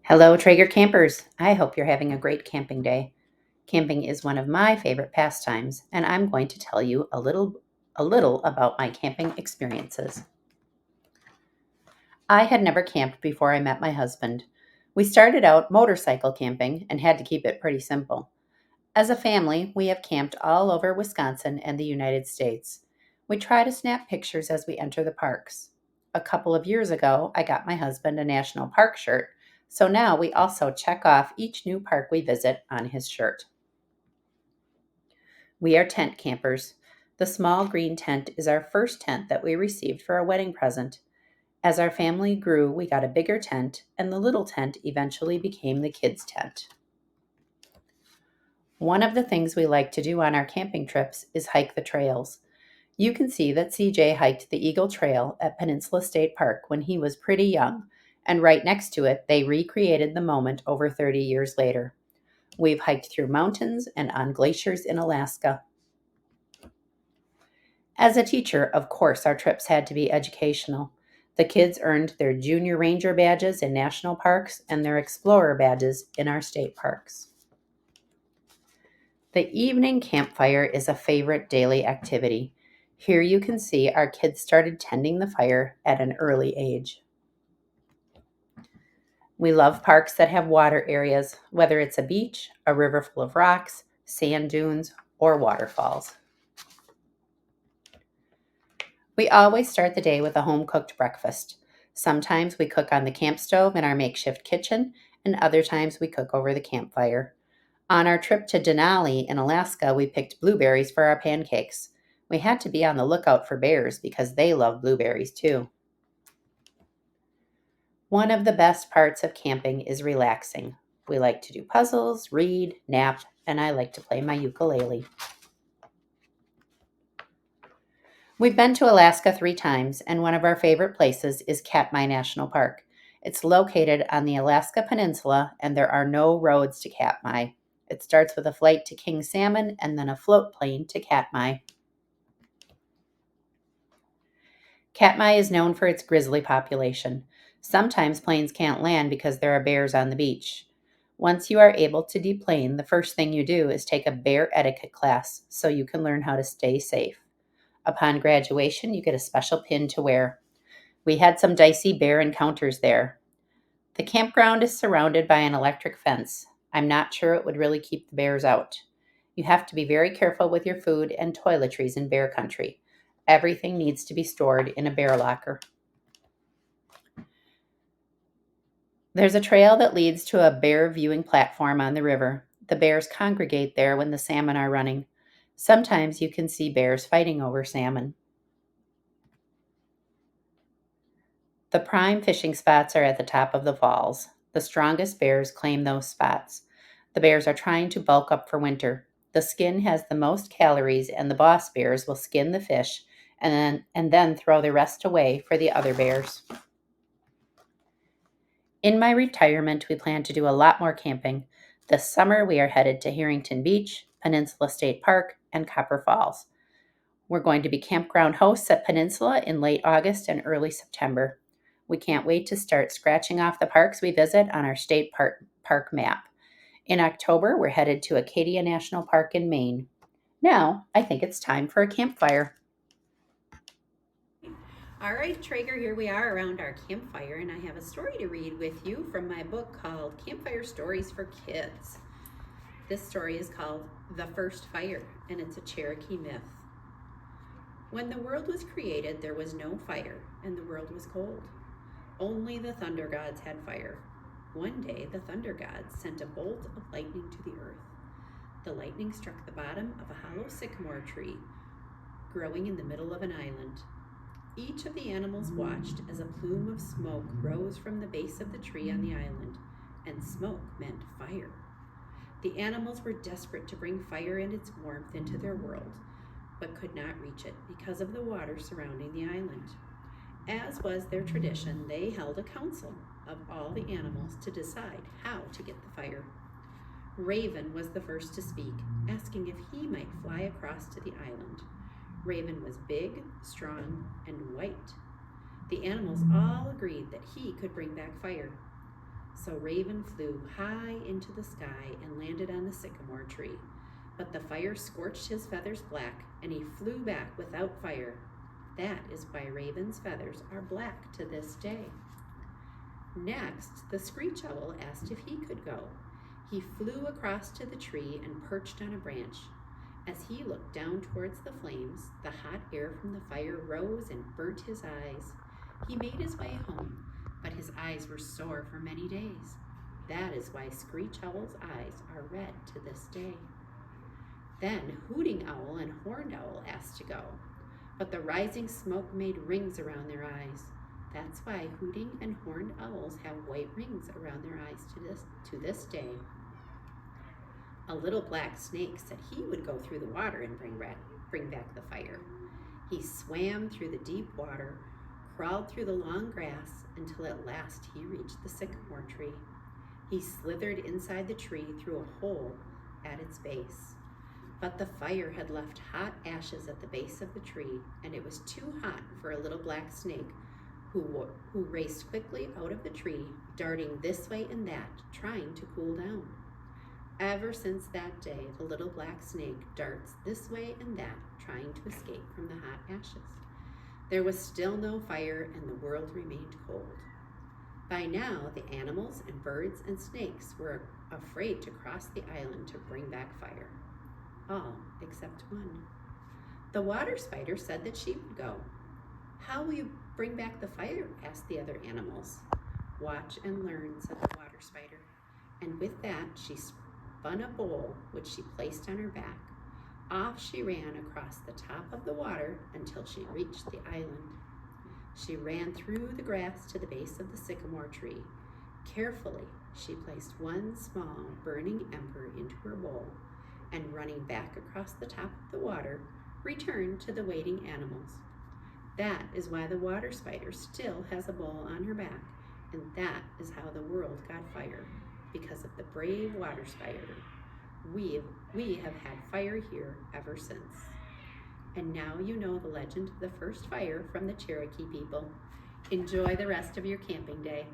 Hello, Traeger campers. I hope you're having a great camping day. Camping is one of my favorite pastimes, and I'm going to tell you a little about my camping experiences. I had never camped before I met my husband. We started out motorcycle camping and had to keep it pretty simple. As a family, we have camped all over Wisconsin and the United States. We try to snap pictures as we enter the parks. A couple of years ago, I got my husband a national park shirt, so now we also check off each new park we visit on his shirt. We are tent campers. The small green tent is our first tent that we received for a wedding present. As our family grew, we got a bigger tent, and the little tent eventually became the kids' tent. One of the things we like to do on our camping trips is hike the trails. You can see that CJ hiked the Eagle Trail at Peninsula State Park when he was pretty young, and right next to it, they recreated the moment over 30 years later. We've hiked through mountains and on glaciers in Alaska. As a teacher, of course, our trips had to be educational. The kids earned their Junior Ranger badges in national parks and their Explorer badges in our state parks. The evening campfire is a favorite daily activity. Here you can see our kids started tending the fire at an early age. We love parks that have water areas, whether it's a beach, a river full of rocks, sand dunes, or waterfalls. We always start the day with a home cooked breakfast. Sometimes we cook on the camp stove in our makeshift kitchen, and other times we cook over the campfire. On our trip to Denali in Alaska, we picked blueberries for our pancakes. We had to be on the lookout for bears because they love blueberries too. One of the best parts of camping is relaxing. We like to do puzzles, read, nap, and I like to play my ukulele. We've been to Alaska 3 times, and one of our favorite places is Katmai National Park. It's located on the Alaska Peninsula, and there are no roads to Katmai. It starts with a flight to King Salmon and then a float plane to Katmai. Katmai is known for its grizzly population. Sometimes planes can't land because there are bears on the beach. Once you are able to deplane, the first thing you do is take a bear etiquette class so you can learn how to stay safe. Upon graduation, you get a special pin to wear. We had some dicey bear encounters there. The campground is surrounded by an electric fence. I'm not sure it would really keep the bears out. You have to be very careful with your food and toiletries in bear country. Everything needs to be stored in a bear locker. There's a trail that leads to a bear viewing platform on the river. The bears congregate there when the salmon are running. Sometimes you can see bears fighting over salmon. The prime fishing spots are at the top of the falls. The strongest bears claim those spots. The bears are trying to bulk up for winter. The skin has the most calories, and the boss bears will skin the fish and then throw the rest away for the other bears. In my retirement, we plan to do a lot more camping. This summer, we are headed to Harrington Beach, Peninsula State Park, and Copper Falls. We're going to be campground hosts at Peninsula in late August and early September. We can't wait to start scratching off the parks we visit on our state park map. In October, we're headed to Acadia National Park in Maine. Now, I think it's time for a campfire. All right, Traeger, here we are around our campfire, and I have a story to read with you from my book called Campfire Stories for Kids. This story is called The First Fire, and it's a Cherokee myth. When the world was created, there was no fire, and the world was cold. Only the thunder gods had fire. One day, the thunder gods sent a bolt of lightning to the earth. The lightning struck the bottom of a hollow sycamore tree growing in the middle of an island. Each of the animals watched as a plume of smoke rose from the base of the tree on the island, and smoke meant fire. The animals were desperate to bring fire and its warmth into their world, but could not reach it because of the water surrounding the island. As was their tradition, they held a council of all the animals to decide how to get the fire. Raven was the first to speak, asking if he might fly across to the island. Raven was big, strong, and white. The animals all agreed that he could bring back fire. So Raven flew high into the sky and landed on the sycamore tree. But the fire scorched his feathers black, and he flew back without fire. That is why Raven's feathers are black to this day. Next, the screech owl asked if he could go. He flew across to the tree and perched on a branch. As he looked down towards the flames, the hot air from the fire rose and burnt his eyes. He made his way home, but his eyes were sore for many days. That is why Screech Owl's eyes are red to this day. Then Hooting Owl and Horned Owl asked to go, but the rising smoke made rings around their eyes. That's why Hooting and Horned Owls have white rings around their eyes to this day. A little black snake said he would go through the water and bring back the fire. He swam through the deep water, crawled through the long grass until at last he reached the sycamore tree. He slithered inside the tree through a hole at its base. But the fire had left hot ashes at the base of the tree, and it was too hot for a little black snake who raced quickly out of the tree, darting this way and that, trying to cool down. Ever since that day, the little black snake darts this way and that, trying to escape from the hot ashes. There was still no fire, and the world remained cold. By now, the animals and birds and snakes were afraid to cross the island to bring back fire. All except one. The water spider said that she would go. "How will you bring back the fire?" asked the other animals. "Watch and learn," said the water spider. And with that, she spun a bowl, which she placed on her back. Off she ran across the top of the water until she reached the island. She ran through the grass to the base of the sycamore tree. Carefully, she placed one small burning ember into her bowl, and running back across the top of the water, returned to the waiting animals. That is why the water spider still has a bowl on her back, and that is how the world got fire, because of the brave water spider. We have had fire here ever since. And now you know the legend of the first fire from the Cherokee people. Enjoy the rest of your camping day.